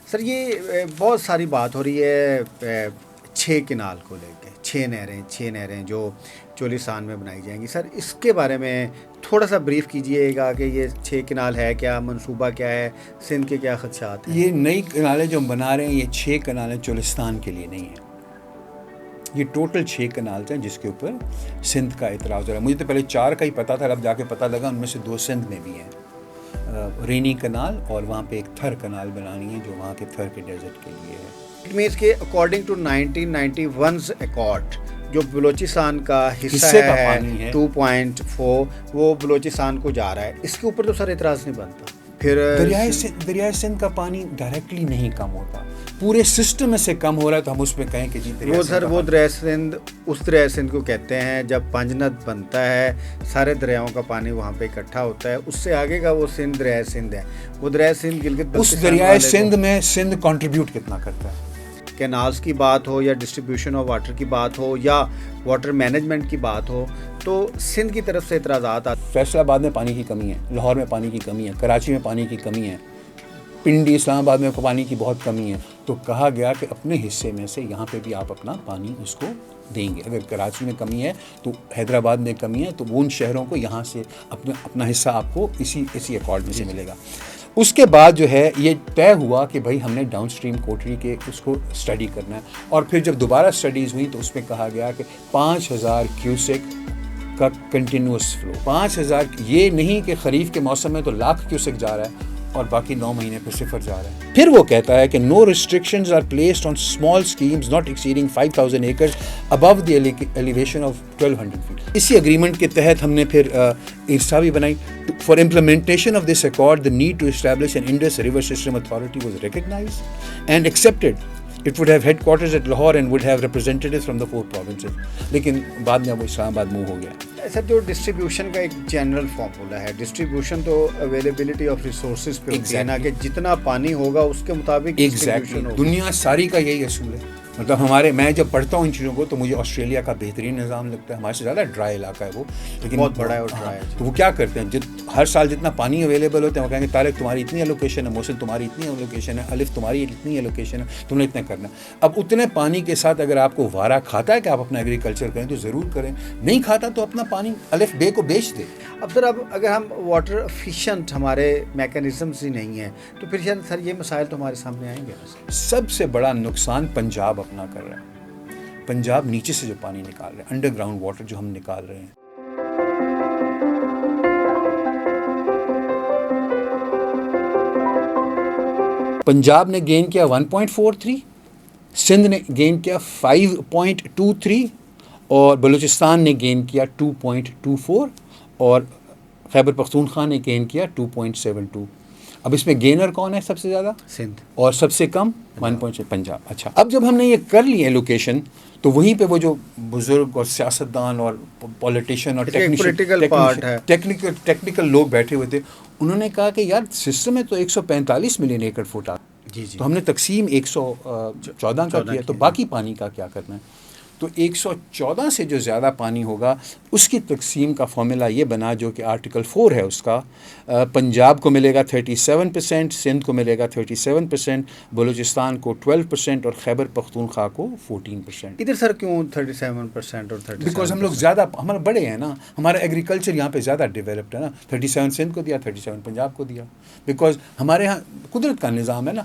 سر یہ بہت ساری بات ہو رہی ہے 6 کنال کو لے کے، 6 نہریں جو چولستان میں بنائی جائیں گی. سر اس کے بارے میں تھوڑا سا بریف کیجئے گا کہ یہ 6 کنال ہے کیا، منصوبہ کیا ہے، سندھ کے کیا خدشات ہیں؟ یہ نئی کنالیں جو ہم بنا رہے ہیں یہ 6 کنالیں چولستان کے لیے نہیں ہیں، یہ ٹوٹل 6 کنالز ہیں جس کے اوپر سندھ کا اعتراض ہو رہا ہے. مجھے تو پہلے 4 کا ہی پتہ تھا، اب جا کے پتہ لگا ان میں سے 2 سندھ میں بھی ہیں، رینی کنال اور وہاں پہ ایک تھر کنال بنانی ہے جو وہاں کے تھر کے ڈیزرٹ کے لیے ہے. اٹ مینس کہ اکارڈنگ ٹو 1991 ایکارڈ جو بلوچستان کا حصہ ہے 2.4 وہ بلوچستان کو جا رہا ہے، اس کے اوپر تو سر اعتراض نہیں بنتا. پھر دریائے سندھ کا پانی ڈائریکٹلی نہیں کم ہوتا، پورے سسٹم میں سے کم ہو رہا ہے، تو ہم اس میں کہیں کہ جی وہ سر وہ دریائے سندھ اس دریائے سندھ کو کہتے ہیں جب پنجنت بنتا ہے، سارے دریاؤں کا پانی وہاں پہ اکٹھا ہوتا ہے، اس سے آگے کا وہ سندھ دریائے سندھ ہے. وہ دریائے سندھ گلگت اس دریائے سندھ میں سندھ کنٹریبیوٹ کتنا کرتا ہے؟ کینالز کی بات ہو یا ڈسٹریبیوشن آف واٹر کی بات ہو یا واٹر مینجمنٹ کی بات ہو تو سندھ کی طرف سے اعتراضات آتے ہیں. فیصل آباد میں پانی کی کمی ہے، لاہور میں پانی کی کمی ہے، کراچی میں پانی کی کمی ہے، پنڈی اسلام آباد میں پانی کی بہت کمی ہے. تو کہا گیا کہ اپنے حصے میں سے یہاں پہ بھی آپ اپنا پانی اس کو دیں گے. اگر کراچی میں کمی ہے تو حیدرآباد میں کمی ہے، تو ان شہروں کو یہاں سے اپنا حصہ آپ کو اسی ایکارڈ میں سے ملے گا. اس کے بعد جو ہے یہ طے ہوا کہ بھائی ہم نے ڈاؤن اسٹریم کوٹری کے اس کو اسٹڈی کرنا ہے، اور پھر جب دوبارہ اسٹڈیز ہوئی تو اس میں کہا گیا کہ 5000 کیوسیک کا کنٹینیوس فلو. 5000 یہ نہیں کہ خریف کے موسم میں تو 1,00,000 کیوسیک جا رہا ہے اور باقی 9 مہینے پہ صفر جا رہا ہے. پھر وہ کہتا ہے کہ no restrictions are placed on small schemes not exceeding 5000 acres above the elevation of 1200 feet. اسی اگریمنٹ کے تحت ہم نے پھر ارسا بھی بنائی. For implementation of this accord the need to establish an Indus River System Authority was recognized and accepted. It would have headquarters at Lahore and would have representatives from the 4 provinces. لیکن بعد میں وہ اسلام آباد move ہو گیا. سر جو distribution کا ایک general formula ہے، ڈسٹریبیوشن تو اویلیبلٹی آف ریسورسز پہ ہوتی ہے نا، کہ جتنا پانی ہوگا اس کے مطابق ڈسٹریبیوشن ہوگا. دنیا ساری کا یہی اصول ہے. مطلب میں جب پڑھتا ہوں ان چیزوں کو تو مجھے آسٹریلیا کا بہترین نظام لگتا ہے. ہمارے سے زیادہ ڈرائی علاقہ ہے وہ، لیکن بہت بڑا ہے اور ڈرائی ہے. تو وہ کیا کرتے ہیں، ہر سال جتنا پانی اویلیبل ہوتا ہے وہ کہیں گے طارق تمہاری اتنی الوکیشن ہے، محسن تمہاری اتنی الوکیشن ہے، الف تمہاری اتنی الوکیشن ہے، تم نے اتنا کرنا. اب اتنے پانی کے ساتھ اگر آپ کو وارہ کھاتا ہے کہ آپ اپنا ایگریکلچر کریں تو ضرور کریں، نہیں کھاتا تو اپنا پانی الف بے کو بیچ دے. اب سر اگر ہم واٹر افیشینٹ ہمارے میکینزمز ہی نہیں ہیں تو پھر سر یہ مسائل تو ہمارے سامنے آئیں گے. سب سے بڑا نقصان پنجاب اپنا کر رہا ہے. پنجاب نیچے سے جو پانی نکال رہے ہیں، انڈر گراؤنڈ واٹر جو ہم نکال رہے ہیں، پنجاب نے گین کیا 1.43، سندھ نے گین کیا 5.23 اور بلوچستان نے گین کیا 2.24 اور خیبر پختونخوا نے گین کیا 2.72. اب اس میں گینر کون ہے سب سے زیادہ؟ سندھ. اور سب سے کم 1. پنجاب. اچھا، اب جب ہم نے یہ کر لی ایلوکیشن تو وہیں پہ وہ جو بزرگ اور سیاستدان اور پولیٹیشین اور ٹیکنیکل لوگ بیٹھے ہوئے تھے، انہوں نے کہا کہ یار سسٹم میں تو 145 ملین ایکڑ فٹ آ، تو ہم نے تقسیم 114 کا کیا، تو باقی پانی کا کیا کرنا ہے. تو 114 سے جو زیادہ پانی ہوگا اس کی تقسیم کا فارمولا یہ بنا جو کہ آرٹیکل 4 ہے اس کا. پنجاب کو ملے گا 37%، سندھ کو ملے گا 37%، بلوچستان کو 12% اور خیبر پختونخوا کو 14%. ادھر سر کیوں 37% اور 37%؟ بیکاز ہم لوگ زیادہ ہمارے بڑے ہیں نا، ہمارا ایگریکلچر یہاں پہ زیادہ ڈیولپڈ ہے نا. 37 سندھ کو دیا، 37 پنجاب کو دیا، بیکاز ہمارے یہاں قدرت کا نظام ہے نا.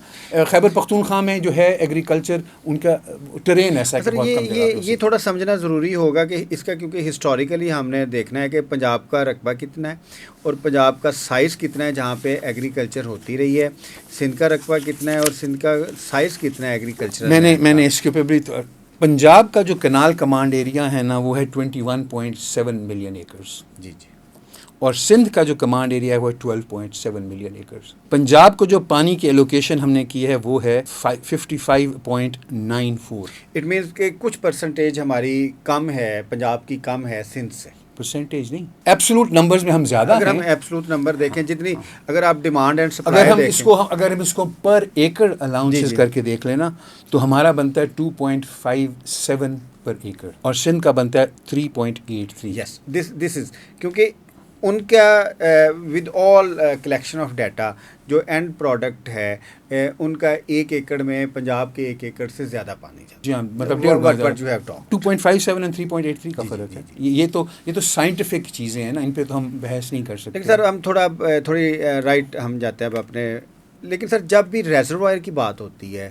خیبر پختونخوا میں جو ہے ایگریکلچر ان کا ٹرین ایسا ہے کہ بہت کم جگہ. یہ تھوڑا سمجھنا ضروری ہوگا کہ اس کا، کیونکہ ہسٹوریکلی ہم نے دیکھنا ہے کہ پنجاب کا رقبہ کتنا ہے اور پنجاب کا سائز کتنا ہے جہاں پہ ایگریکلچر ہوتی رہی ہے، سندھ کا رقبہ کتنا ہے اور سندھ کا سائز کتنا ہے ایگریکلچر. میں نے اس کے اوپر بھی پنجاب کا جو کنال کمانڈ ایریا ہے نا وہ ہے 21.7 ملین ایکرز. جی. اور سندھ کا جو کمانڈ ایریا ہے وہ ہے 12.7 ملین ایکرز. پنجاب کو جو پانی کی ایلوکیشن ہم نے کی ہے وہ ہے 55.94. اٹ مینس کہ کچھ پرسنٹیج ہماری کم ہے، پنجاب کی کم ہے سندھ سے. پرسنٹیج نہیں، ایبسولوٹ نمبرز میں ہم زیادہ اگر ہم ایبسولوٹ نمبر دیکھیں جتنی، اگر آپ ڈیمانڈ اینڈ سپلائی اگر ہم اس کو پر ایکڑ الاؤنسز کر کے دیکھ لینا تو ہمارا بنتا ہے 2.57 پر ایکڑ اور سندھ کا بنتا ہے 3.83. یس دس از، کیونکہ ان کا with all collection of data جو اینڈ پروڈکٹ ہے ان کا 1 ایکڑ میں پنجاب کے 1 ایکڑ سے زیادہ پانی جاتا ہے. جی ہاں مطلب What you have talked. 2.57 and 3.83 کا فرق ہے. یہ تو سائنٹیفک چیزیں ہیں نا, ان پہ تو ہم بحث نہیں کر سکتے. لیکن سر ہم تھوڑی رائٹ ہم جاتے ہیں اب اپنے. لیکن سر جب بھی ریزروائر کی بات ہوتی ہے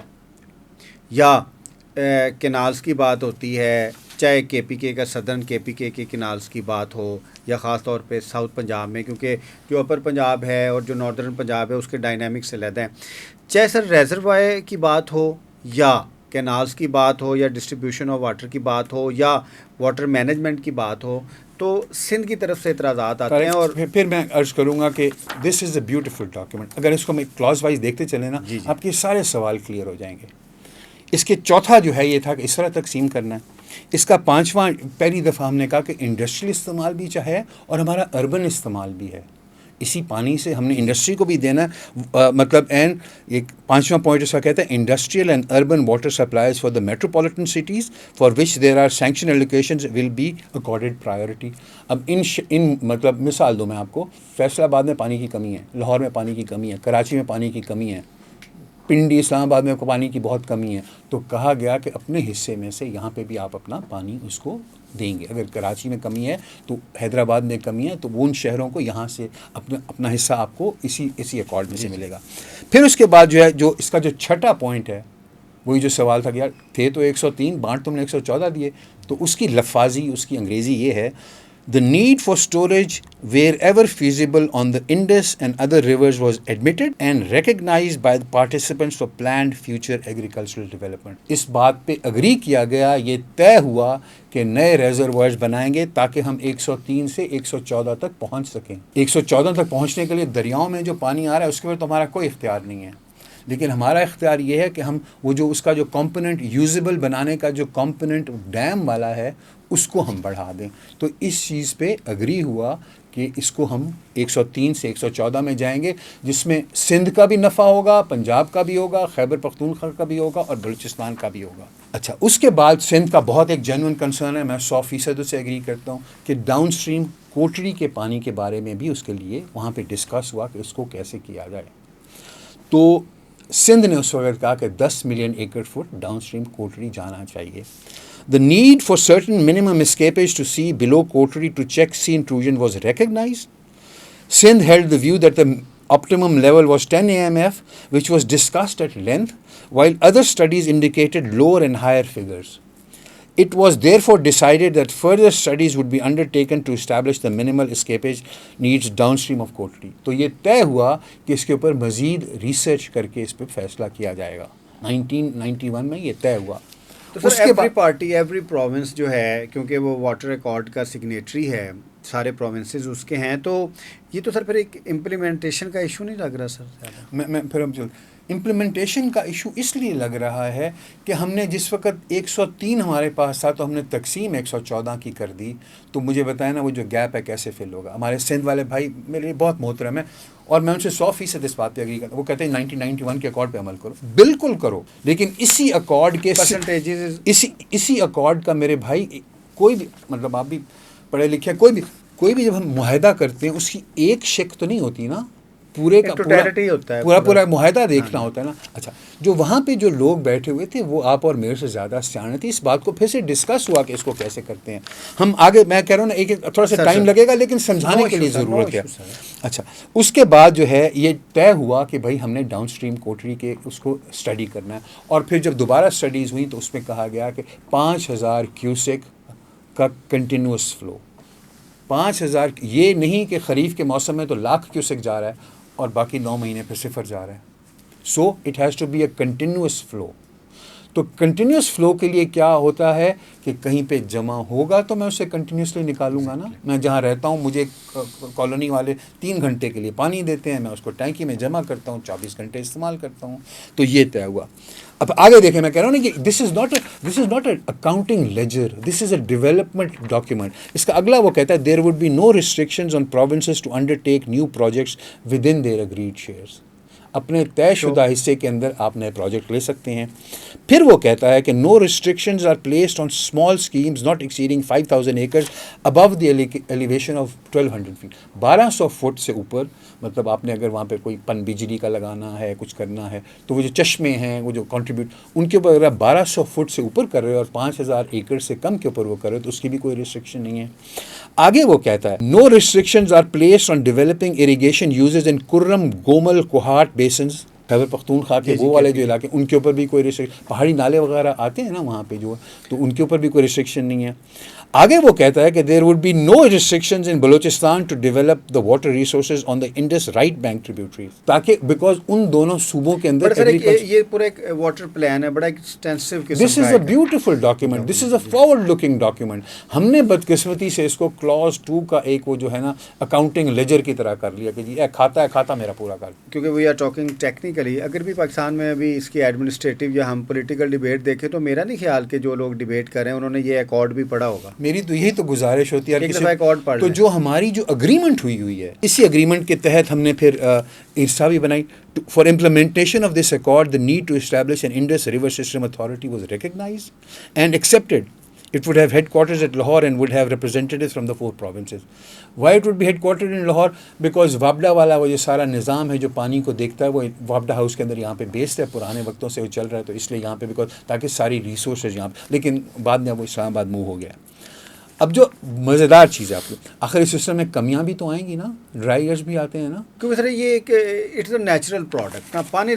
یا کینالز کی بات ہوتی ہے, چاہے کے پی کے کا سدرن کے پی کے کینالز کی بات ہو یا خاص طور پہ ساؤتھ پنجاب میں, کیونکہ جو اپر پنجاب ہے اور جو ناردرن پنجاب ہے اس کے ڈائنامکس علیحدہ ہیں, چاہے سر ریزروائر کی بات ہو یا کینالز کی بات ہو یا ڈسٹریبیوشن آف واٹر کی بات ہو یا واٹر مینجمنٹ کی بات ہو, تو سندھ کی طرف سے اعتراضات آتے ہیں. اور پھر میں عرض کروں گا کہ this is a beautiful document. اگر اس کو ہم کلاس وائز دیکھتے چلیں نا, آپ کے سارے سوال کلیئر ہو جائیں گے. اس کے چوتھا جو ہے یہ تھا کہ اس طرح تقسیم کرنا ہے. اس کا 5واں پہلی دفعہ ہم نے کہا کہ انڈسٹریل استعمال بھی چاہے اور ہمارا اربن استعمال بھی ہے. اسی پانی سے ہم نے انڈسٹری کو بھی دینا ہے. مطلب اینڈ ایک 5واں پوائنٹ اس کا کہتا ہے industrial and urban water supplies for the metropolitan cities for which there are sanction allocations will be accorded priority. اب ان مطلب مثال دوں میں آپ کو, فیصل آباد میں پانی کی کمی ہے, لاہور میں پانی کی کمی ہے, کراچی میں پانی کی کمی ہے, پنڈی اسلام آباد میں پانی کی بہت کمی ہے. تو کہا گیا کہ اپنے حصے میں سے یہاں پہ بھی آپ اپنا پانی اس کو دیں گے. اگر کراچی میں کمی ہے تو حیدرآباد میں کمی ہے, تو وہ ان شہروں کو یہاں سے اپنا حصہ آپ کو اسی اکارڈ میں سے ملے گا. پھر اس کے بعد جو ہے جو اس کا جو چھٹا پوائنٹ ہے, وہی جو سوال تھا کہ یار تھے تو 103, بانٹ تم نے 114 دیے. تو اس کی لفاظی, اس کی انگریزی یہ ہے, the need for storage wherever feasible on the Indus and other rivers was admitted and recognized by the participants for planned future agricultural development. اس بات پہ اگری کیا گیا, یہ طے ہوا کہ نئے ریزروائرز بنائیں گے تاکہ ہم 103 سے 114 تک پہنچ سکیں. 114 تک پہنچنے کے لیے دریاؤں میں جو پانی آ رہا ہے اس کے اوپر تو ہمارا کوئی اختیار نہیں ہے, لیکن ہمارا اختیار یہ ہے کہ ہم وہ جو اس کا جو کمپوننٹ یوزیبل بنانے کا جو کمپوننٹ ڈیم والا ہے اس کو ہم بڑھا دیں. تو اس چیز پہ اگری ہوا کہ اس کو ہم 103 سے 114 میں جائیں گے, جس میں سندھ کا بھی نفع ہوگا, پنجاب کا بھی ہوگا, خیبر پختونخوا کا بھی ہوگا اور بلوچستان کا بھی ہوگا. اچھا, اس کے بعد سندھ کا بہت ایک جینوئن کنسرن ہے, میں 100% اسے اگری کرتا ہوں کہ ڈاؤن اسٹریم کوٹری کے پانی کے بارے میں بھی اس کے لیے وہاں پہ ڈسکس ہوا کہ اس کو کیسے کیا جائے. تو سندھ نے اس وقت کہا کہ 10 ملین ایکڑ فٹ ڈاؤن اسٹریم کوٹری جانا چاہیے. The need for certain minimum escapage to sea below Kotri to check sea intrusion was recognized. Sindh held the view that the optimum level was 10 AMF, which was discussed at length, while other studies indicated lower and higher figures. It was therefore decided that further studies would be undertaken to establish the minimal escapage needs downstream of Kotri. تو یہ طے ہوا کہ اس کے اوپر مزید research کر کے اس پہ فیصلہ کیا جائے گا. 1991 میں یہ طے ہوا. تو سر ایوری پارٹی ایوری پروونس جو ہے, کیونکہ وہ واٹر ریکارڈ کا سگنیٹری ہے, سارے پروونسز اس کے ہیں, تو یہ تو سر پھر ایک امپلیمنٹیشن کا ایشو نہیں لگ رہا سر؟ میں پھر امپلیمنٹیشن کا ایشو اس لیے لگ رہا ہے کہ ہم نے جس وقت 103 ہمارے پاس تھا تو ہم نے تقسیم 114 کی کر دی. تو مجھے بتائیں نا وہ جو گیپ ہے کیسے فل ہوگا. ہمارے سندھ والے بھائی میرے لیے بہت محترم ہے اور میں ان سے 100% اس بات پہ اگری کرتا ہوں. وہ کہتے ہیں 1991 کے اکارڈ پہ عمل کرو, بالکل کرو, لیکن اسی اکارڈ کے اسی اکارڈ کا میرے بھائی کوئی بھی, مطلب آپ بھی پڑھے لکھے, کوئی بھی جب ہم معاہدہ کرتے ہیں اس کی ایک شک تو نہیں ہوتی نا, پورے کا پورا معاہدہ دیکھنا ہوتا ہے نا. اچھا, جو وہاں پہ جو لوگ بیٹھے ہوئے تھے وہ آپ اور میرے سے زیادہ سیانے تھے. اس بات کو پھر سے ڈسکس ہوا کہ اس کو کیسے کرتے ہیں ہم آگے. میں کہہ رہا ہوں نا ایک تھوڑا سا ٹائم لگے گا لیکن سمجھانے کے لیے ضرورت ہے. اچھا, اس کے بعد جو ہے یہ طے ہوا کہ بھائی ہم نے ڈاؤن اسٹریم کوٹری کے اس کو اسٹڈی کرنا ہے. اور پھر جب دوبارہ اسٹڈیز ہوئیں تو اس میں کہا گیا کہ 5000 کیوسیک کا کنٹینیوس فلو. 5000, یہ نہیں کہ خریف کے موسم میں تو 1,00,000 کیوسیک جا رہا ہے اور باقی 9 مہینے پہ صفر جا رہا ہے. So it has to be a continuous flow. تو کنٹینیوس فلو کے لیے کیا ہوتا ہے کہ کہیں پہ جمع ہوگا تو میں اسے کنٹینیوسلی نکالوں گا نا. میں جہاں رہتا ہوں مجھے کالونی والے 3 گھنٹے کے لیے پانی دیتے ہیں, میں اس کو ٹینکی میں جمع کرتا ہوں, 24 گھنٹے استعمال کرتا ہوں. تو یہ طے ہوا. اب آگے دیکھیں, میں کہہ رہا ہوں نا کہ this is not a accounting ledger, this is a development document. اس کا اگلا وہ کہتا ہے there would be no restrictions on provinces to undertake new projects within their agreed shares. اپنے طے شدہ حصے کے اندر آپ نئے پروجیکٹ لے سکتے ہیں. پھر وہ کہتا ہے کہ no restrictions are placed on small schemes not exceeding 5000 acres above the elevation of 1200 feet. 1200 feet سے اوپر, مطلب آپ نے اگر وہاں پہ کوئی پن بجلی کا لگانا ہے, کچھ کرنا ہے, تو وہ جو چشمے ہیں, وہ جو کنٹریبیوٹ, ان کے اوپر اگر آپ 1200 فٹ سے اوپر کر رہے ہو اور 5000 ایکڑ سے کم کے اوپر وہ کر رہے ہو تو اس کی بھی کوئی ریسٹرکشن نہیں ہے. آگے وہ کہتا ہے no restrictions are placed on developing irrigation uses in Kurram Gomal Kohat بیسنز. Khyber Pakhtunkhwa کے وہ والے جو علاقے ان کے اوپر بھی کوئی ریسٹرکشن, پہاڑی نالے وغیرہ آتے ہیں نا وہاں پہ جو, تو ان کے اوپر بھی کوئی ریسٹرکشن نہیں ہے. آگے وہ کہتا ہے کہ there would be no restrictions in Balochistan to develop the water resources on the Indus right bank tributaries, تاکہ بیکاز ان دونوں صوبوں کے اندر یہ پورا ایک واٹر پلان ہے, بڑا ایکسٹینسو قسم کا. This is a beautiful document, this is a forward looking document. ہم نے بدقسمتی سے اس کو کلاز 2 کا ایک وہ جو ہے نا اکاؤنٹنگ لیجر کی طرح کر لیا کہ جی کھاتا ہے کھاتا میرا پورا کر. کیونکہ وی آر ٹاکنگ ٹیکنیکلی. اگر بھی پاکستان میں ابھی اس کی ایڈمنسٹریٹو یا ہم پولیٹیکل ڈبیٹ دیکھیں تو میرا نہیں خیال کہ جو لوگ ڈبیٹ کر رہے ہیں انہوں نے یہ ایکارڈ بھی پڑھا ہوگا. میری تو یہی تو گزارش ہوتی ہے تو جو ہماری جو اگریمنٹ ہوئی ہے, اسی اگریمنٹ کے تحت ہم نے پھر ارسا بھی بنائی. For implementation of this accord the need to establish an Indus river system authority was recognised and accepted. It would have headquarters at Lahore and would have representatives from the 4 provinces. Why it would be headquartered in Lahore? Because وابڈا والا وہ جو سارا نظام ہے جو پانی کو دیکھتا ہے وہ وابڈا ہاؤس کے اندر یہاں پہ بیسڈ ہے, پرانے وقتوں سے وہ چل رہا ہے, تو اس لیے یہاں پہ بیکاز تاکہ ساری ریسورسز یہاں پہ, لیکن بعد میں وہ اسلام آباد موو ہو گیا. اب جو مزیدار چیز ہے آپ کو, آخر اس سسٹم میں کمیاں بھی تو آئیں گی نا, ڈرائی ایئرس بھی آتے ہیں نا, کیونکہ سر یہ ایک اٹس اے نیچرل پروڈکٹ نا, پانی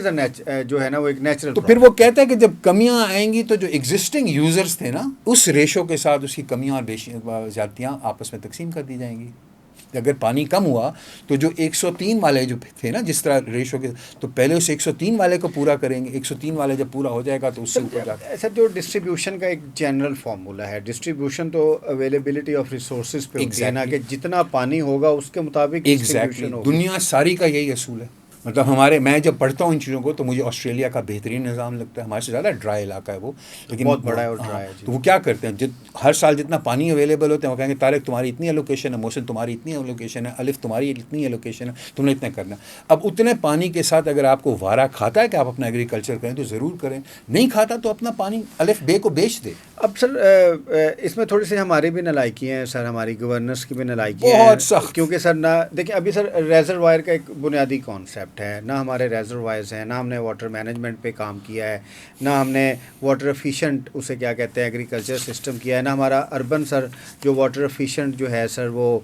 جو ہے نا وہ ایک نیچرل. تو پھر وہ کہتا ہے کہ جب کمیاں آئیں گی تو جو ایگزسٹنگ یوزرس تھے نا اس ریشو کے ساتھ اس کی کمیاں اور زیادتیاں آپس میں تقسیم کر دی جائیں گی. اگر پانی کم ہوا تو جو 103 والے جو تھے نا جس طرح ریشو کے, تو پہلے اس 103 والے کو پورا کریں گے. 103 والے جب پورا ہو جائے گا تو اس سے اوپر جا کے سر جو ڈسٹریبیوشن کا ایک جنرل فارمولا ہے, ڈسٹریبیوشن تو اویلیبلٹی آف ریسورسز پہ ہوتی ہے نا, کہ جتنا پانی ہوگا اس کے مطابق ڈسٹریبیوشن ہوگا. دنیا ساری کا یہی اصول ہے. مطلب میں جب پڑھتا ہوں ان چیزوں کو تو مجھے آسٹریلیا کا بہترین نظام لگتا ہے. ہمارے سے زیادہ ڈرائی علاقہ ہے وہ, لیکن بہت بڑا ہے اور ڈرائی ہے. تو وہ کیا کرتے ہیں, ہر سال جتنا پانی اویلیبل ہوتا ہے وہ کہیں گے طارق تمہاری اتنی الوکیشن ہے, محسن تمہاری اتنی الوکیشن ہے, الف تمہاری اتنی الوکیشن ہے, تم نے اتنا کرنا. اب اتنے پانی کے ساتھ اگر آپ کو وارہ کھاتا ہے کہ آپ اپنا ایگریکلچر کریں تو ضرور کریں, نہیں کھاتا تو اپنا پانی الف بے کو بیچ دے. اب سر اس میں تھوڑی سی ہماری بھی نالائکی ہیں سر, ہماری گورننس کی بھی نالائکی ہے بہت سخت, کیونکہ سر نہ دیکھیں ابھی سر ریزروائر کا ایک بنیادی کانسیپٹ ہے, نہ ہمارے ریزروائرز ہیں, نہ ہم نے واٹر مینجمنٹ پہ کام کیا ہے, نہ ہم نے واٹر ایفیشینٹ اسے کیا کہتے ہیں ایگریکلچر سسٹم کیا ہے, نہ ہمارا اربن سر جو واٹر ایفیشینٹ جو ہے سر وہ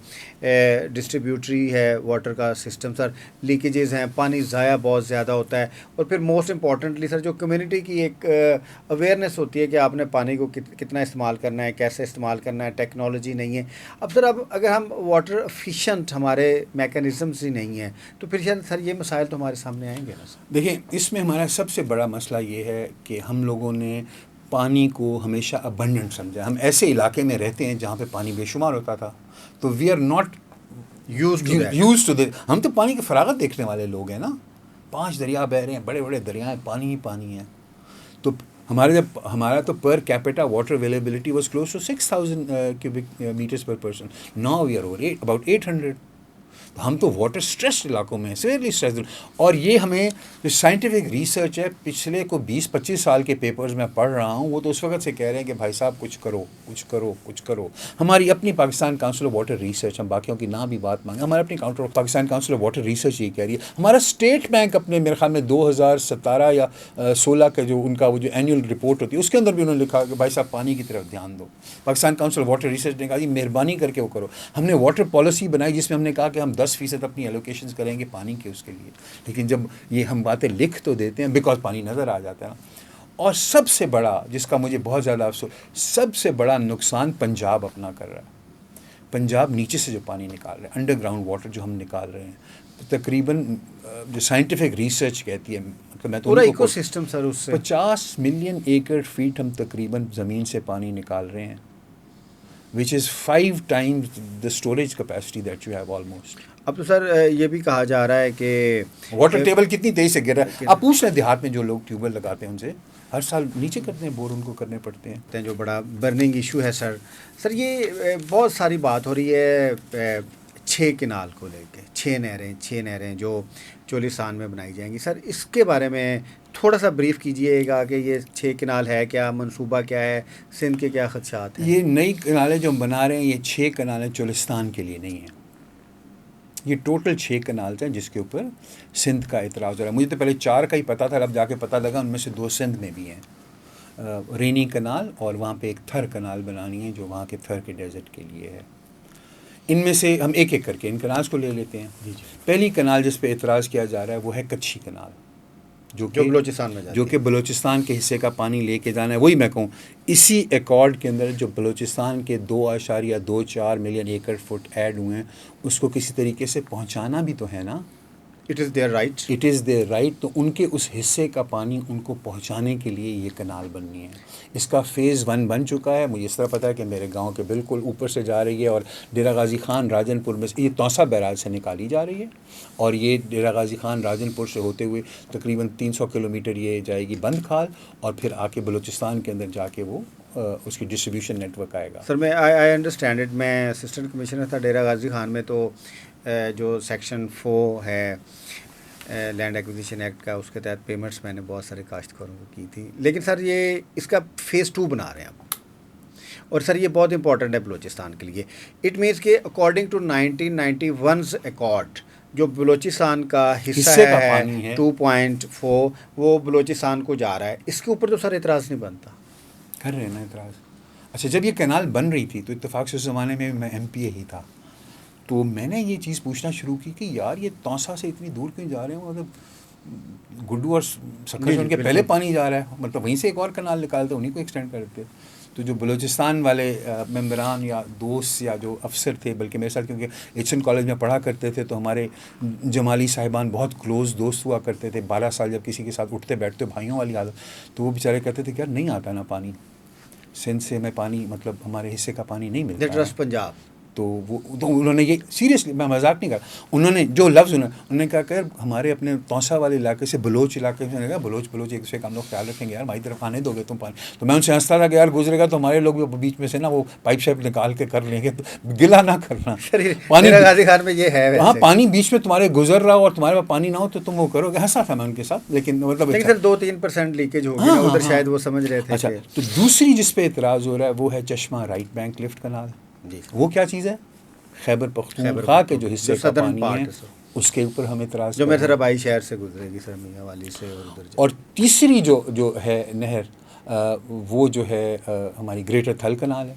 ڈسٹریبیوٹری ہے واٹر کا سسٹم. سر لیکیجز ہیں, پانی ضائع بہت زیادہ ہوتا ہے, اور پھر موسٹ امپورٹنٹلی سر جو کمیونٹی کی ایک اویئرنیس ہوتی ہے کہ آپ نے پانی کو کتنا استعمال کرنا ہے, کیسے استعمال کرنا ہے, ٹیکنالوجی نہیں ہے. اب سر اگر ہم واٹر ایفیشینٹ ہمارے میکانزمس ہی نہیں ہیں تو پھر شاید سر یہ مسائل تو ہمارے سامنے آئیں گے نا سر. دیکھیں اس میں ہمارا سب سے بڑا مسئلہ یہ ہے کہ ہم لوگوں نے پانی کو ہمیشہ ابنڈنٹ سمجھا. ہم ایسے علاقے میں رہتے ہیں جہاں پہ پانی بے شمار ہوتا تھا, تو we are not used to that. ہم تو پانی کی فراغت دیکھنے والے لوگ ہیں نا, 5 دریا بہ رہے ہیں, بڑے بڑے دریائیں, پانی ہی پانی ہے. تو ہمارا تو per capita water availability was close to 6000 cubic meters per person. Now we are about 800. ہم تو واٹر اسٹریسڈ علاقوں میں ہیں, سیویرلی اسٹریسڈ. اور یہ ہمیں جو سائنٹیفک ریسرچ ہے پچھلے کو 20-25 سال کے پیپرز میں پڑھ رہا ہوں, وہ تو اس وقت سے کہہ رہے ہیں کہ بھائی صاحب کچھ کرو کچھ کرو کچھ کرو. ہماری اپنی Pakistan Council of Water research, ہم باقیوں کی نہ بھی بات مانگیں, ہماری اپنی Pakistan Council of Water research یہ کہہ رہی ہے. ہمارا اسٹیٹ بینک اپنے میرے خیال میں 2017 یا 16 کا جو ان کا وہ جو اینیول رپورٹ ہوتی ہے اس کے اندر بھی انہوں نے لکھا کہ بھائی صاحب پانی کی طرف دھیان دو. Pakistan Council of Water Research نے کہا جی مہربانی کر کے وہ کرو. ہم نے واٹر پالیسی بنائی جس میں ہم نے کہا کہ ہم 10% اپنی ایلوکیشنز کریں گے پانی کے اس کے لیے, لیکن جب یہ ہم باتیں لکھ تو دیتے ہیں بیکاز پانی نظر آ جاتا ہے. اور سب سے بڑا جس کا مجھے بہت زیادہ افسوس, سب سے بڑا نقصان پنجاب اپنا کر رہا ہے. پنجاب نیچے سے جو پانی نکال رہے ہیں, انڈر گراؤنڈ واٹر جو ہم نکال رہے ہیں, تقریباً جو سائنٹیفک ریسرچ کہتی ہے, میں تو پورا ایکو سسٹم سر اس سے 50 ملین ایکڑ فیٹ ہم تقریباً زمین سے پانی نکال رہے ہیں, which is 5 times the storage capacity that you have almost. اب تو سر یہ بھی کہا جا رہا ہے کہ واٹر ٹیبل کتنی تیزی سے گر رہا ہے. آپ پوچھ رہے ہیں دیہات میں جو لوگ ٹیوب ویل لگاتے ہیں ان سے, ہر سال نیچے کرتے ہیں بور, ان کو کرنے پڑتے ہیں. جو بڑا برننگ ایشو ہے سر یہ بہت ساری بات ہو رہی ہے 6 کنال کو لے کے 6 نہریں جو چولستان میں بنائی جائیں گی سر، اس کے بارے میں تھوڑا سا بریف کیجئے گا کہ یہ 6 کنال ہے کیا، منصوبہ کیا ہے، سندھ کے کیا خدشات ہیں؟ یہ نئی کنالیں جو ہم بنا رہے ہیں، یہ 6 کنالیں چولستان کے لیے نہیں ہیں، یہ ٹوٹل 6 کنالز ہیں جس کے اوپر سندھ کا اعتراض ہو رہا ہے. مجھے تو پہلے 4 کا ہی پتہ تھا، اب جا کے پتہ لگا ان میں سے 2 سندھ میں بھی ہیں، رینی کنال اور وہاں پہ ایک تھر کنال بنانی ہے جو وہاں کے تھر کے ڈیزرٹ کے لیے ہے. ان میں سے ہم ایک ایک کر کے ان کنالز کو لے لیتے ہیں. پہلی کنال جس پہ اعتراض کیا جا رہا ہے وہ ہے کچھی کنال، جو بلوچستان میں جو کہ بلوچستان کے حصے کا پانی لے کے جانا ہے. وہی میں کہوں، اسی ایکارڈ کے اندر جو بلوچستان کے 2.24 ملین ایکڑ فٹ ایڈ ہوئے ہیں، اس کو کسی طریقے سے پہنچانا بھی تو ہے نا. It is there right. It is there right. تو ان کے اس حصے کا پانی ان کو پہنچانے کے لیے یہ کنال بننی ہے. اس کا فیز 1 بن چکا ہے. مجھے اس طرح پتہ ہے کہ میرے گاؤں کے بالکل اوپر سے جا رہی ہے اور ڈیرہ غازی خان راجن پور میں سے یہ توسا بیراج سے نکالی جا رہی ہے، اور یہ ڈیرہ غازی خان راجن پور سے ہوتے ہوئے تقریباً 300 کلومیٹر یہ جائے گی بند کھال، اور پھر آ کے بلوچستان کے اندر جا کے وہ اس کی ڈسٹریبیوشن نیٹ ورک آئے گا. سر میں آئی انڈرسٹینڈ اٹ. میں اسسٹنٹ کمشنر تھا ڈیرہ غازی خان میں، تو جو سیکشن 4 ہے لینڈ ایکوزیشن ایکٹ کا، اس کے تحت پیمنٹس میں نے بہت سارے کاشتکاروں کو کی تھی. لیکن سر یہ اس کا فیز 2 بنا رہے ہیں اب، اور سر یہ بہت امپورٹنٹ ہے بلوچستان کے لیے. اٹ مینس کہ اکارڈنگ ٹو 1991 ایکارڈ جو بلوچستان کا حصہ ہے 2.4 وہ بلوچستان کو جا رہا ہے. اس کے اوپر تو سر اعتراض نہیں بنتا. کر رہے ہیں نا اعتراض. اچھا، جب یہ کنال بن رہی تھی تو اتفاق سے اس زمانے میں ایم پی اے ہی تھا، تو میں نے یہ چیز پوچھنا شروع کی کہ یار یہ توسا سے اتنی دور کیوں جا رہے ہیں؟ مطلب گڈو اور سکھر سے ان کے پہلے پانی جا رہا ہے، مطلب وہیں سے ایک اور کنال نکالتے انہیں کو ایکسٹینڈ کرتے. تو جو بلوچستان والے ممبران یا دوست یا جو افسر تھے، بلکہ میرے ساتھ کیونکہ ایچ این کالج میں پڑھا کرتے تھے تو ہمارے جمالی صاحبان بہت کلوز دوست ہوا کرتے تھے. 12 سال جب کسی کے ساتھ اٹھتے بیٹھتے بھائیوں والی حالت، تو وہ بیچارے کہتے تھے کہ یار نہیں آتا نا پانی سندھ سے، میں پانی مطلب ہمارے حصے کا پانی نہیں ملتا. ٹرسٹ پنجاب. تو انہوں نے یہ سیریسلی، میں مذاق نہیں کر رہا، انہوں نے جو لفظ انہوں نے کہا کہ ہمارے اپنے توسا والے علاقے سے بلوچ علاقے میں کہا بلوچ ایک دوسرے کا ہم لوگ خیال رکھیں گے، یار ہماری طرف آنے دو گے تم پانی. تو میں ان سے ہنستا تھا کہ یار گزرے گا تو ہمارے لوگ بھی بیچ میں سے نا وہ پائپ شائپ نکال کے کر لیں گے، تو گلا نہ کرنا. پانی غازی خان میں یہ ہے، ہاں پانی بیچ میں تمہارے گزر رہا ہو اور تمہارے پاس پانی نہ ہو تو تم وہ کرو گے. ہنسا تھا میں ان کے ساتھ، لیکن مطلب سر 2-3% لیکیج ہوگی نا ادھر، شاید وہ سمجھ رہے تھے. اچھا، تو دوسری جس پہ اعتراض ہو رہا ہے وہ ہے چشمہ رائٹ بینک لفٹ کنال. جی، وہ کیا چیز ہے؟ خیبر پختونخوا کے جو حصے کا پانی ہے اس کے اوپر ہم اعتراض جو میرے آبائی شہر سے گزرے گی سر، میاں والی سے اور ادھر. اور تیسری جو ہے نہر وہ جو ہے ہماری گریٹر تھل کنال ہے.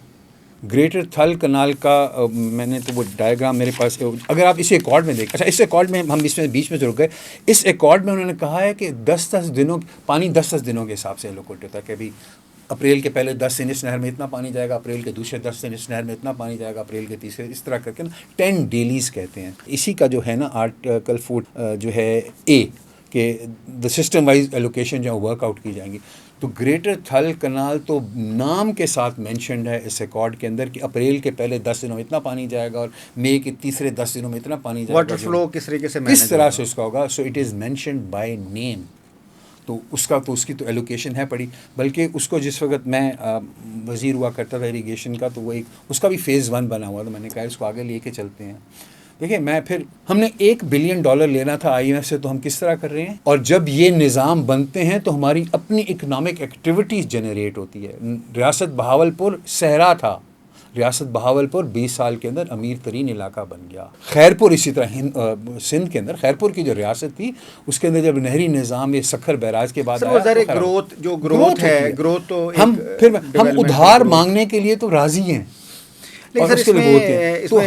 گریٹر تھل کنال کا میں نے تو وہ ڈائیگرام میرے پاس، اگر آپ اسی ایکارڈ میں دیکھیں. اچھا، اس ایکارڈ میں ہم اس میں بیچ میں رک گئے. اس ایکارڈ میں انہوں نے کہا ہے کہ 10 دنوں پانی 10 دنوں کے حساب سے الوکیٹ ہوتا ہے، کہ ابھی اپریل کے پہلے 10 دن اس نہر میں اتنا پانی جائے گا، اپریل کے دوسرے 10 دن اس نہر میں اتنا پانی جائے گا، اپریل کے تیسرے، اس طرح کر کے نا 10 ڈیلیز کہتے ہیں. اسی کا جو ہے نا آرٹیکل 4 جو ہے اے کہ دا سسٹم وائز ایلوکیشن جو ہے ورک آؤٹ کی جائیں گی. تو گریٹر تھل کنال تو نام کے ساتھ مینشنڈ ہے اس ایکارڈ کے اندر کہ اپریل کے پہلے 10 دنوں میں اتنا پانی جائے گا اور مئی کے تیسرے 10 دنوں میں اتنا پانی جائے گا. واٹر فلو کس طریقے سے کس طرح سے اس کا ہوگا. So it is mentioned by name. تو اس کی تو ایلوکیشن ہے پڑی. بلکہ اس کو جس وقت میں وزیر ہوا کرتا تھا اریگیشن کا، تو وہ اس کا بھی فیز 1 بنا ہوا تھا. میں نے کہا اس کو آگے لے کے چلتے ہیں. دیکھیں، ہم نے $1 بلین لینا تھا آئی ایم ایف سے، تو ہم کس طرح کر رہے ہیں؟ اور جب یہ نظام بنتے ہیں تو ہماری اپنی اکنامک ایکٹیویٹیز جنریٹ ہوتی ہے. ریاست بہاولپور صحرا تھا، ریاست بہاولپور 20 سال کے اندر امیر ترین علاقہ بن گیا. خیرپور اسی طرح سندھ کے اندر خیرپور کی جو ریاست تھی اس کے اندر جب نہری نظام یہ سکھر بیراج کے بعد گروتھ ہے، گروتھ تو ہم ادھار مانگنے کے لیے تو راضی ہیں. اور اس کے لیے ہوتے ہیں. تو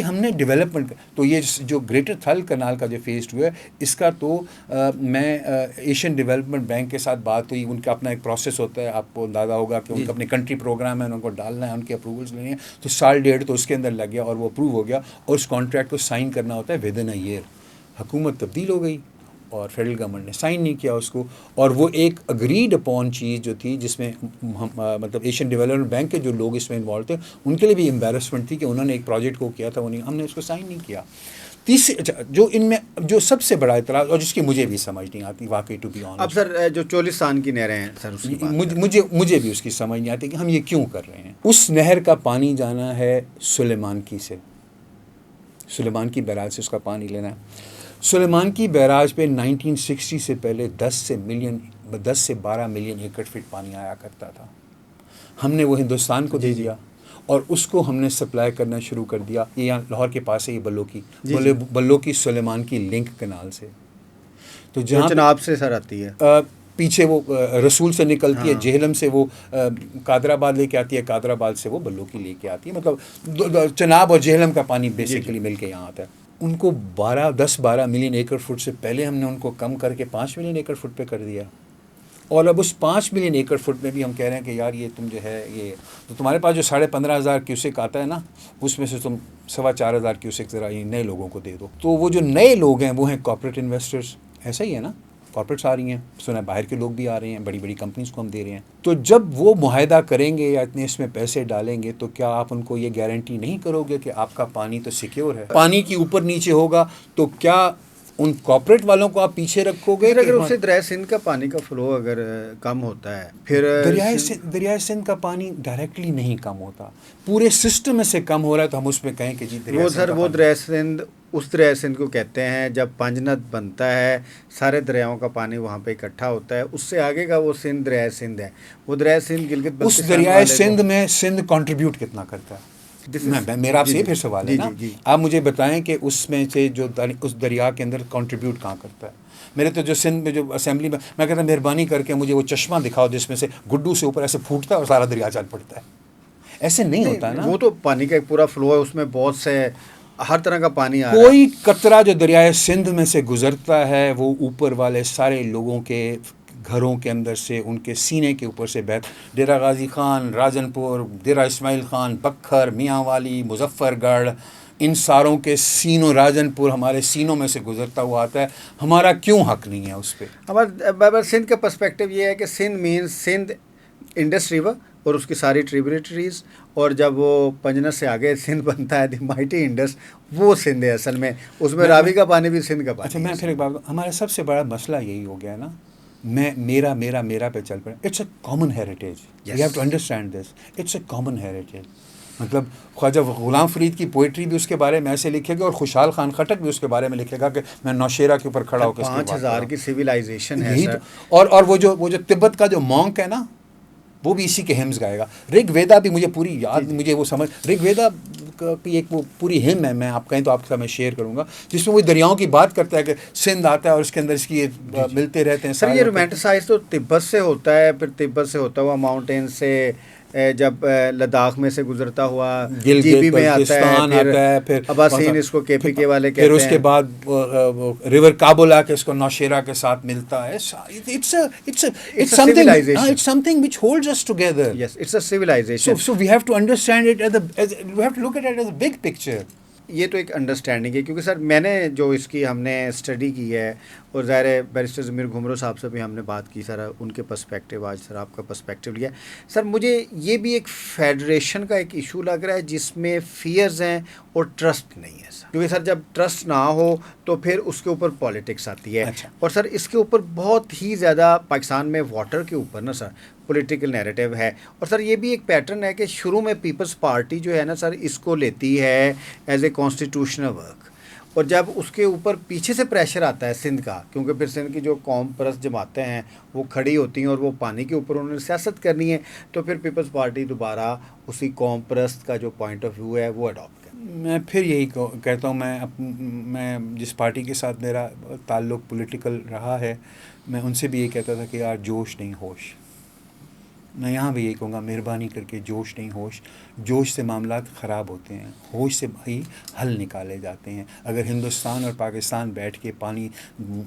ہم نے ڈیولپمنٹ. تو یہ جو گریٹر تھل کنال کا جو فیز 2 ہے، اس کا تو میں ایشین ڈیولپمنٹ بینک کے ساتھ بات ہوئی. ان کا اپنا ایک پروسیس ہوتا ہے، آپ کو اندازہ ہوگا کہ ان کا اپنے کنٹری پروگرام ہے، ان کو ڈالنا ہے، ان کے اپروولس لینے ہیں. تو 1.5 تو اس کے اندر لگ گیا اور وہ اپروو ہو گیا، اور اس کانٹریکٹ کو سائن کرنا ہوتا ہے ودن اے ایئر. حکومت تبدیل ہو گئی اور فیڈرل گورنمنٹ نے سائن نہیں کیا اس کو. اور وہ ایک اگریڈ اپون چیز جو تھی، جس میں مطلب ایشین ڈیولپمنٹ بینک کے جو لوگ اس میں انوالو تھے ان کے لیے بھی امبیرسمنٹ تھی کہ انہوں نے ایک پروجیکٹ کو کیا تھا، ہم نے اس کو سائن نہیں کیا. تیسری جو ان میں جو سب سے بڑا اعتراض اور جس کی مجھے بھی سمجھ نہیں آتی واقعی ٹو بی آنیسٹ، اب سر جو چولستان کی نہریں ہیں سر، اس کی مجھے بھی اس کی سمجھ نہیں آتی کہ ہم یہ کیوں کر رہے ہیں. اس نہر کا پانی جانا ہے سلیمان کی سے، سلیمان کی بیراج سے اس کا پانی لینا ہے. سلیمان کی بیراج پہ 1960 سے پہلے 10 سے 12 ملین ایکڑ فٹ پانی آیا کرتا تھا. ہم نے وہ ہندوستان کو دے دیا اور اس کو ہم نے سپلائی کرنا شروع کر دیا. یہ یہاں لاہور کے پاس ہے، یہ بلو کی سلیمان کی لنک کنال سے. تو جہاں چناب سے سر آتی ہے، پیچھے وہ رسول سے نکلتی ہے، جہلم سے وہ قادر آباد لے کے آتی ہے، قادر آباد سے وہ بلو کی لے کے آتی ہے. مطلب چناب اور جہلم کا پانی بیسیکلی مل کے یہاں آتا ہے. ان کو 10-12 ملین ایکڑ فٹ سے پہلے ہم نے ان کو کم کر کے 5 ملین ایکڑ فٹ پہ کر دیا. اور اب اس 5 ملین ایکڑ فٹ میں بھی ہم کہہ رہے ہیں کہ یار یہ تم جو ہے یہ تو تمہارے پاس جو 15,500 کیوسک آتا ہے نا، اس میں سے تم 4,500 کیوسک ذرا یہ نئے لوگوں کو دے دو. تو وہ جو نئے لوگ ہیں وہ ہیں کارپوریٹ انویسٹرز. ایسا ہی ہے نا، کارپوریٹس آ رہی ہیں، سنا باہر کے لوگ بھی آ رہے ہیں، بڑی بڑی کمپنیز کو ہم دے رہے ہیں. تو جب وہ معاہدہ کریں گے یا اتنے اس میں پیسے ڈالیں گے تو کیا آپ ان کو یہ گارنٹی نہیں کرو گے کہ آپ کا پانی تو سیکیور ہے؟ پانی کی اوپر نیچے ہوگا تو کیا ان کارپوریٹ والوں کو آپ پیچھے رکھو گے؟ اگر اس سے دریائے سندھ کا پانی کا فلو اگر کم ہوتا ہے، پھر دریائے سندھ کا پانی ڈائریکٹلی نہیں کم ہوتا، پورے سسٹم میں سے کم ہو رہا ہے. تو ہم اس میں کہیں کہ جی وہ سر وہ دریائے سندھ اس دریائے سندھ کو کہتے ہیں جب پنجنت بنتا ہے، سارے دریاؤں کا پانی وہاں پہ اکٹھا ہوتا ہے. اس سے آگے کا وہ سندھ دریائے سندھ ہے. وہ دریائے سندھ گلگت بلتستان اس دریائے سندھ میں سندھ کنٹریبیوٹ کتنا کرتا ہے؟ میرا آپ سے یہ پھر سوال ہے نا، آپ مجھے بتائیں کہ اس میں سے جو اس دریا کے اندر کنٹریبیوٹ کہاں کرتا ہے؟ میرے تو جو سندھ میں جو اسمبلی میں کہتا ہوں مہربانی کر کے مجھے وہ چشمہ دکھاؤ جس میں سے گڈو سے اوپر ایسے پھوٹتا ہے اور سارا دریا چل پڑتا ہے. ایسے نہیں ہوتا ہے نا. وہ تو پانی کا ایک پورا فلو ہے، اس میں بہت سے ہر طرح کا پانی آ رہا ہے. کوئی قطرہ جو دریائے سندھ میں سے گزرتا ہے وہ اوپر والے سارے لوگوں کے گھروں کے اندر سے، ان کے سینے کے اوپر سے ڈیرہ غازی خان، راجن پور، ڈیرہ اسماعیل خان، بکھر، میاں والی، مظفر گڑھ، ان ساروں کے سینوں، راجن پور ہمارے سینوں میں سے گزرتا ہوا آتا ہے. ہمارا کیوں حق نہیں ہے اس پہ؟ ہمارا سندھ کا پرسپیکٹو یہ ہے کہ Sindh means Sindh Indus river اور اس کی ساری ٹریبیوٹریز، اور جب وہ پنجنت سے آگے سندھ بنتا ہے دی مائٹی انڈس، وہ سندھ ہے اصل میں. اس میں راوی کا پانی بھی سندھ کا پانی. اچھا میں پھر ایک بات، ہمارا سب سے بڑا مسئلہ یہی ہو گیا نا، میرا پہ چل پڑے. It's a common heritage, you have to understand this. It's a common heritage. مطلب خواجہ غلام فرید کی پوئٹری بھی اس کے بارے میں ایسے لکھے گا، اور خوشحال خان خٹک بھی اس کے بارے میں لکھے گا کہ میں نوشیرہ کے اوپر کھڑا ہو کے 5,000 کی سویلائزیشن ہے سر. اور وہ جو تبت کا جو مونک ہے نا، وہ بھی اسی کے ہمز گائے گا. رگ ویدا بھی مجھے پوری یاد، مجھے وہ سمجھ، رگ ویدا کی ایک وہ پوری ہم ہے، میں آپ کہیں تو آپ کے ساتھ میں شیئر کروں گا، جس میں وہ دریاؤں کی بات کرتا ہے کہ سندھ آتا ہے اور اس کے اندر اس کی ملتے رہتے ہیں. سر یہ رومانٹیسائز تو تبت سے ہوتا ہے، پھر تبت سے ہوتا ہوا ماؤنٹین سے جب لداخ میں سے گزرتا ہوا جی بی میں آتا ہے، پھر اباسین اس کو کے پی کے والے کہتے ہیں. پھر اس کے بعد ریور کابل آ کے اس کو نوشیرہ کے ساتھ ملتا ہے. It's something which holds us together. Yes, it's a civilization. So we have to understand it we have to look at it as a big picture. یہ تو ایک انڈرسٹینڈنگ ہے، کیونکہ سر میں نے جو اس کی ہم نے اسٹڈی کی ہے، اور ظاہر ہے بیرسٹر ضمیر گھمرو صاحب سے بھی ہم نے بات کی سر، ان کے پرسپیکٹیو، آج سر آپ کا پرسپیکٹیو لیا. سر مجھے یہ بھی ایک فیڈریشن کا ایک ایشو لگ رہا ہے جس میں فیئرز ہیں اور ٹرسٹ نہیں ہے سر. کیونکہ سر جب ٹرسٹ نہ ہو تو پھر اس کے اوپر پالیٹکس آتی ہے. اور سر اس کے اوپر بہت ہی زیادہ پاکستان میں واٹر کے اوپر نا سر پولیٹیکل نیریٹیو ہے. اور سر یہ بھی ایک پیٹرن ہے کہ شروع میں پیپلز پارٹی جو ہے نا سر اس کو لیتی ہے ایز اے کانسٹیٹیوشنل ورک، اور جب اس کے اوپر پیچھے سے پریشر آتا ہے سندھ کا، کیونکہ پھر سندھ کی جو قوم پرست جماعتیں ہیں وہ کھڑی ہوتی ہیں اور وہ پانی کے اوپر انہوں نے سیاست کرنی ہے، تو پھر پیپلز پارٹی دوبارہ اسی قوم پرست کا جو پوائنٹ آف ویو ہے وہ اڈاپٹ کرتی ہے. میں پھر یہی کہتا ہوں، میں جس پارٹی کے ساتھ میرا تعلق پولیٹیکل رہا ہے، میں ان سے بھی یہ کہتا تھا کہ یار جوش نہیں ہوش. میں یہاں بھی یہی کہوں گا، مہربانی کر کے جوش نہیں ہوش. جوش سے معاملات خراب ہوتے ہیں، ہوش سے ہی حل نکالے جاتے ہیں. اگر ہندوستان اور پاکستان بیٹھ کے پانی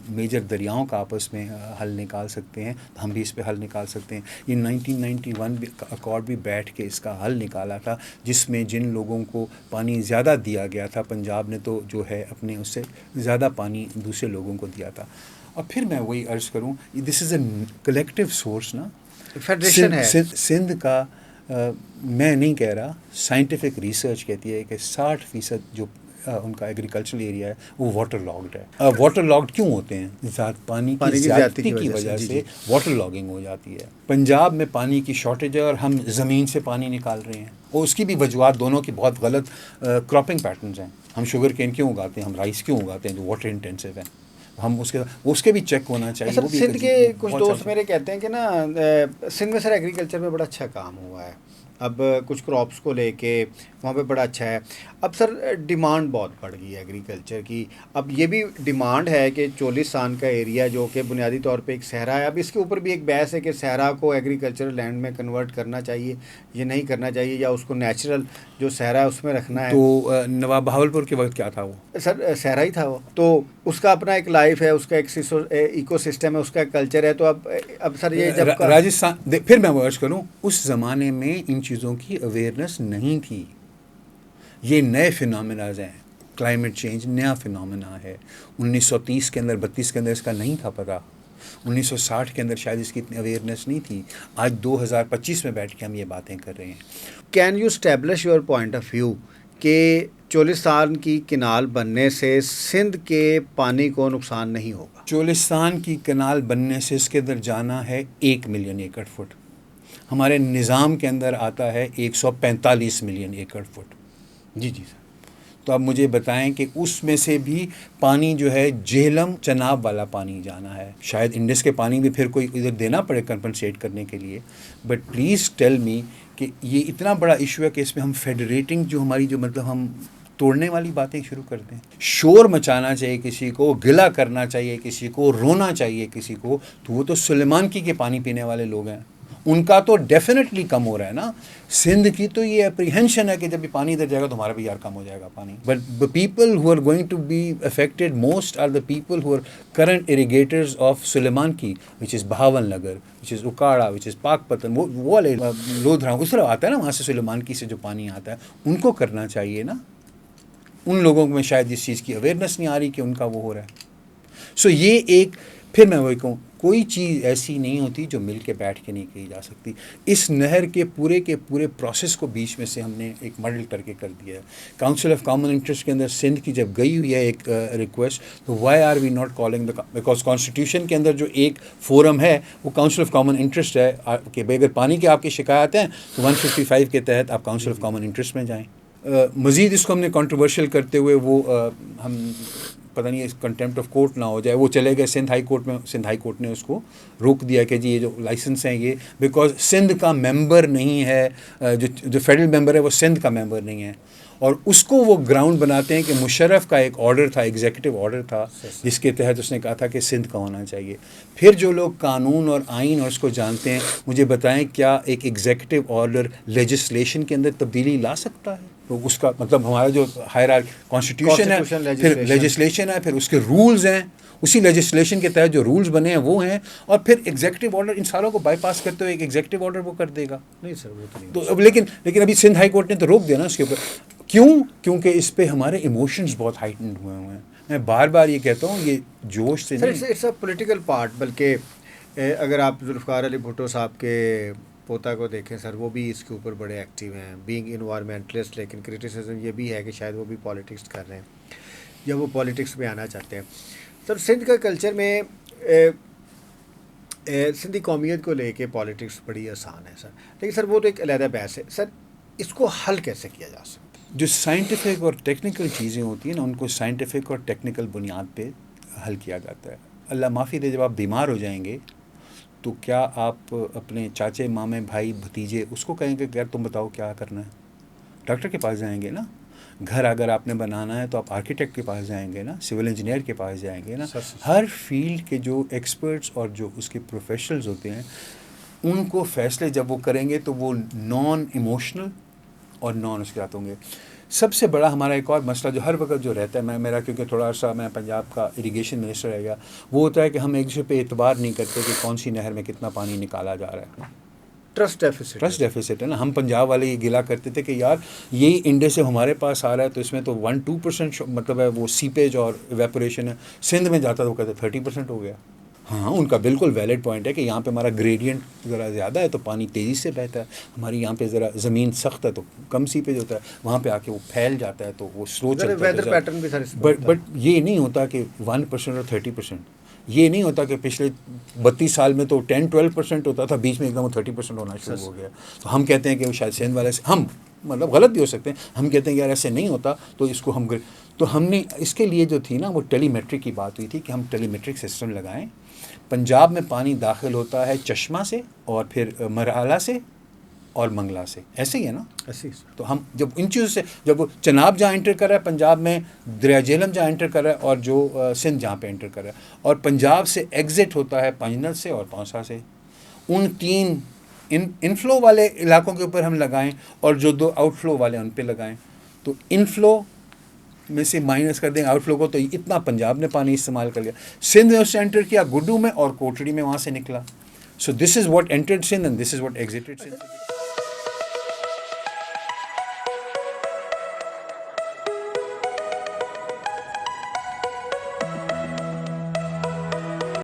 میجر دریاؤں کا آپس میں حل نکال سکتے ہیں تو ہم بھی اس پہ حل نکال سکتے ہیں. یہ 1991 اکارڈ بھی بیٹھ کے اس کا حل نکالا تھا، جس میں جن لوگوں کو پانی زیادہ دیا گیا تھا، پنجاب نے تو جو ہے اپنے اس سے زیادہ پانی دوسرے لوگوں کو دیا تھا. اور پھر میں وہی عرض کروں، دس از اے کلیکٹیو سورس نا، فیڈریشن ہے. سندھ کا میں نہیں کہہ رہا، سائنٹیفک ریسرچ کہتی ہے کہ 60% جو ان کا ایگریکلچرل ایریا ہے وہ واٹر لاگڈ ہے. واٹر لاگڈ کیوں ہوتے ہیں؟ پانی کی زیادتی کی وجہ سے واٹر لاگنگ ہو جاتی ہے. پنجاب میں پانی کی شارٹیج ہے اور ہم زمین سے پانی نکال رہے ہیں, اور اس کی بھی وجوہات دونوں کی بہت غلط کراپنگ پیٹرنز ہیں. ہم شوگر کین کیوں اگاتے ہیں, ہم رائس کیوں اگاتے ہیں جو واٹر انٹینسو ہیں, ہم اس کے بھی چیک ہونا چاہیے. وہ بھی سندھ کے کچھ دوست میرے کہتے ہیں کہ نا سندھ میں سر ایگریکلچر میں بڑا اچھا کام ہوا ہے, اب کچھ کراپس کو لے کے وہاں پہ بڑا اچھا ہے. اب سر ڈیمانڈ بہت بڑھ گئی ہے ایگریکلچر کی. اب یہ بھی ڈیمانڈ ہے کہ چولستان کا ایریا جو کہ بنیادی طور پہ ایک صحرا ہے, اب اس کے اوپر بھی ایک بحث ہے کہ صحرا کو ایگریکلچر لینڈ میں کنورٹ کرنا چاہیے یا نہیں کرنا چاہیے, یا اس کو نیچرل جو صحرا ہے اس میں رکھنا ہے. تو نواب بہاولپور کے وقت کیا تھا وہ سر صحرا ہی تھا وہ, تو اس کا اپنا ایک لائف ہے, اس کا ایک ایکو سسٹم ہے, اس کا ایک کلچر ہے. تو اب سر یہ جب راجستھان, پھر میں ورڈ کروں, اس زمانے میں ان چیزوں کی اویئرنیس نہیں تھی. یہ نئے فینومیناز ہیں. کلائمیٹ چینج نیا فینومینا ہے. 1930 کے اندر 32 کے اندر اس کا نہیں تھا پتہ. 1960 کے اندر شاید اس کی اتنی اویئرنیس نہیں تھی. آج 2025 میں بیٹھ کے ہم یہ باتیں کر رہے ہیں. Can you establish your point of view کہ چولستان کی کنال بننے سے سندھ کے پانی کو نقصان نہیں ہوگا؟ چولستان کی کنال بننے سے اس کے اندر جانا ہے 1 ملین ایکڑ فٹ. ہمارے نظام کے اندر آتا ہے 145 ملین ایکڑ فٹ. جی جی سر. تو اب مجھے بتائیں کہ اس میں سے بھی پانی جو ہے جہلم چناب والا پانی جانا ہے. شاید انڈس کے پانی بھی پھر کوئی ادھر دینا پڑے کمپنسیٹ کرنے کے لیے. بٹ پلیز ٹیل می کہ یہ اتنا بڑا ایشو ہے کہ اس میں ہم فیڈریٹنگ جو ہماری جو مطلب ہم توڑنے والی باتیں شروع کر دیں. شور مچانا چاہیے کسی کو, گلا کرنا چاہیے کسی کو, رونا چاہیے کسی کو, تو وہ تو سلیمان کی کے پانی پینے والے لوگ ہیں. ان کا تو ڈیفینیٹلی کم ہو رہا ہے نا. سندھ کی تو یہ اپریہینشن ہے کہ جب یہ پانی ادھر جائے گا تو ہمارا بھی یار کم ہو جائے گا پانی. But the people who are going to be affected most are the people who are current irrigators of سلیمان-کی, which is Bahawal Nagar, which is Okara, which is پاک پتن, وہ والے لودھرا اس طرح آتا ہے نا, وہاں سے سلیمان-کی سے جو پانی آتا ہے ان کو کرنا چاہیے نا. ان لوگوں میں شاید اس چیز کی اویئرنیس نہیں آ رہی کہ ان کا وہ ہو رہا ہے. سو یہ ایک, پھر میں وہی کہوں, کوئی چیز ایسی نہیں ہوتی جو مل کے بیٹھ کے نہیں کی جا سکتی. اس نہر کے پورے پروسیس کو بیچ میں سے ہم نے ایک مڈل کر کے کر دیا ہے. کاؤنسل آف کامن انٹرسٹ کے اندر سندھ کی جب گئی ہوئی ہے ایک ریکویسٹ, تو why are we not calling the, because constitution کے اندر جو ایک فورم ہے وہ کاؤنسل آف کامن انٹرسٹ ہے کہ اگر پانی کے آپ کی شکایات ہیں تو 155 کے تحت آپ کاؤنسل آف کامن انٹرسٹ میں جائیں. مزید اس کو ہم نے کنٹروورشل کرتے ہوئے وہ ہم پتہ نہیں کنٹیمپٹ آف کورٹ نہ ہو جائے, وہ چلے گئے سندھ ہائی کورٹ میں. سندھ ہائی کورٹ نے اس کو روک دیا کہ جی یہ جو لائسنس ہیں یہ, بیکاز سندھ کا ممبر نہیں ہے, جو فیڈرل ممبر ہے وہ سندھ کا ممبر نہیں ہے. اور اس کو وہ گراؤنڈ بناتے ہیں کہ مشرف کا ایک آرڈر تھا, ایگزیکٹو آرڈر تھا, جس کے تحت اس نے کہا تھا کہ سندھ کا ہونا چاہیے. پھر جو لوگ قانون اور آئین اور اس کو جانتے ہیں, مجھے بتائیں کیا ایک ایگزیکٹو آرڈر لیجسلیشن کے اندر تبدیلی لا سکتا ہے؟ تو اس کا مطلب ہمارا جو کانسٹیٹیوشن ہے, پھر لیجسلیشن ہے, پھر اس کے رولز ہیں, اسی لیجسلیشن کے تحت جو رولز بنے ہیں وہ ہیں, اور پھر ایگزیکٹو آرڈر ان ساروں کو بائی پاس کرتے ہوئے ایک ایگزیکٹو آرڈر وہ کر دے گا. نہیں سر وہ تو نہیں. تو اب لیکن ابھی سندھ ہائی کورٹ نے تو روک دیا نا اس کے اوپر. کیوں؟ کیونکہ اس پہ ہمارے ایموشنز بہت ہائٹنڈ ہوئے ہیں. میں بار بار یہ کہتا ہوں, یہ جوش سے نہیں, اٹس اے پولیٹیکل پارٹ. بلکہ اگر آپ ذوالفقار علی بھٹو صاحب کے پوتا کو دیکھیں سر, وہ بھی اس کے اوپر بڑے ایکٹیو ہیں, بینگ انوائرمنٹلسٹ. لیکن کرٹیسزم یہ بھی ہے کہ شاید وہ بھی پالیٹکس کر رہے ہیں یا وہ پالیٹکس میں آنا چاہتے ہیں. سر سندھ کا کلچر میں سندھی قومیت کو لے کے پالیٹکس بڑی آسان ہے سر, لیکن سر وہ تو ایک علیحدہ بحث ہے. سر اس کو حل کیسے کیا جا سکتا ہے؟ جو سائنٹیفک اور ٹیکنیکل چیزیں ہوتی ہیں نا, ان کو سائنٹیفک اور ٹیکنیکل بنیاد پہ حل کیا جاتا ہے. اللہ معافی دے, جب آپ بیمار ہو جائیں گے تو کیا آپ اپنے چاچے, مامے, بھائی, بھتیجے اس کو کہیں گے کہ یار تم بتاؤ کیا کرنا ہے؟ ڈاکٹر کے پاس جائیں گے نا. گھر اگر آپ نے بنانا ہے تو آپ آرکیٹیکٹ کے پاس جائیں گے نا, سول انجینئر کے پاس جائیں گے نا. ہر فیلڈ کے جو ایکسپرٹس اور جو اس کے پروفیشنلز ہوتے ہیں, ان کو فیصلے جب وہ کریں گے تو وہ نان ایموشنل اور نان اس کے ساتھ ہوں گے. سب سے بڑا ہمارا ایک اور مسئلہ جو ہر وقت جو رہتا ہے, میرا کیونکہ تھوڑا سا میں پنجاب کا اریگیشن منسٹر رہ گیا, وہ ہوتا ہے کہ ہم ایک دوسرے پہ اعتبار نہیں کرتے کہ کون سی نہر میں کتنا پانی نکالا جا رہا ہے. ٹرسٹ ڈیفیسٹ ہے نا. ہم پنجاب والے یہ گلا کرتے تھے کہ یار یہ انڈیا سے ہمارے پاس آ رہا ہے تو اس میں تو 1-2% مطلب ہے وہ سیپیج اور ایویپوریشن ہے. سندھ میں جاتا تو وہ کہتے 30% ہو گیا. ہاں ان کا بالکل ویلڈ پوائنٹ ہے کہ یہاں پہ ہمارا گریڈینٹ ذرا زیادہ ہے تو پانی تیزی سے بہتا ہے، ہماری یہاں پہ ذرا زمین سخت ہے تو کم سیپیج ہوتا ہے، وہاں پہ آ کے وہ پھیل جاتا ہے تو وہ سلو چلتا ہے. ویدر پیٹرن بھی سر اس پہ بٹ یہ نہیں ہوتا کہ 1% اور 30%. یہ نہیں ہوتا کہ پچھلے 32 سال میں تو 10-12% ہوتا تھا، بیچ میں ایک دم 30% ہونا شروع ہو گیا. تو ہم کہتے ہیں کہ وہ شاید سندھ والے سے ہم مطلب غلط بھی ہو سکتے ہیں، ہم کہتے ہیں کہ یار ایسے نہیں ہوتا تو اس کو ہم نے اس کے لیے جو تھی نا وہ ٹیلی میٹرک کی بات ہوئی تھی کہ ہم ٹیلی میٹرک سسٹم لگائیں. پنجاب میں پانی داخل ہوتا ہے چشمہ سے اور پھر مرحلہ سے اور منگلا سے، ایسے ہی ہے نا. تو ہم جب ان چیزوں سے جب چناب جہاں انٹر کر رہا ہے پنجاب میں، دریا جہلم جہاں انٹر کر رہا ہے اور جو سندھ جہاں پہ انٹر کر رہا ہے، اور پنجاب سے ایگزٹ ہوتا ہے پنجنل سے اور پونسا سے، ان 3 انفلو والے علاقوں کے اوپر ہم لگائیں اور جو 2 آؤٹ فلو والے ان پہ لگائیں، تو انفلو میں سے مائنس کر دیں آؤٹ فلو کو، تو اتنا پنجاب نے پانی استعمال کر لیا. سندھ میں اس سے انٹر کیا گڈو میں اور کوٹڑی میں، وہاں سے نکلا. So this is what entered Sindh and this is what exited Sindh.